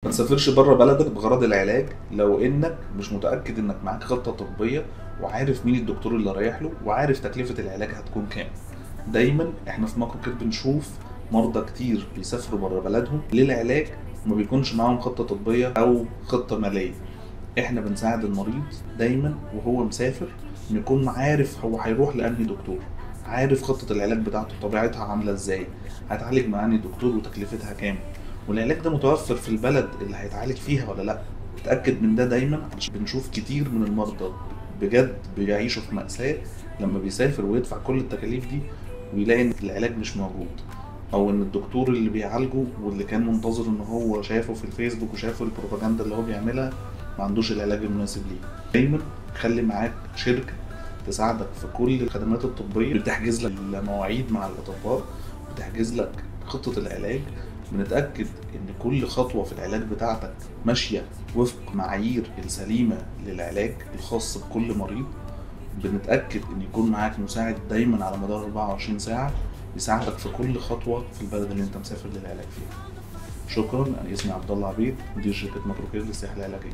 ما تسافرش بره بلدك بغرض العلاج لو انك مش متأكد انك معاك خطة طبية وعارف مين الدكتور اللي رايح له وعارف تكلفة العلاج هتكون كام. دايما احنا في موقع كده بنشوف مرضى كتير بيسافروا بره بلدهم للعلاج وما بيكونش معاهم خطة طبية او خطة مالية. احنا بنساعد المريض دايما وهو مسافر انه يكون عارف هو هيروح لأنهي دكتور، عارف خطة العلاج بتاعته طبيعتها عاملة ازاي، هيتعالج مع انهي دكتور وتكلفتها كام، والعلاج ده متوفر في البلد اللي هيتعالج فيها ولا لا. اتأكد من ده دايما علشان بنشوف كتير من المرضى بجد بيعيشوا في مأساة لما بيسافر ويدفع كل التكاليف دي ويلاقي ان العلاج مش موجود، او ان الدكتور اللي بيعالجه واللي كان منتظر ان هو شافه في الفيسبوك وشافه البروباجندا اللي هو بيعملها ما عندوش العلاج المناسب ليه. دايما خلي معاك شركة تساعدك في كل الخدمات الطبية، بتحجز لك المواعيد مع الأطباء، بتحجز لك خطة العلاج، بنتأكد إن كل خطوة في العلاج بتاعتك ماشية وفق معايير السليمة للعلاج الخاص بكل مريض، بنتأكد إن يكون معاك مساعد دايما على مدار 24 ساعة يساعدك في كل خطوة في البلد اللي أنت مسافر للعلاج فيها. شكرا. أنا اسمي عبد الله عبيد، مدير شركة ماكروكير للسياحة العلاجية.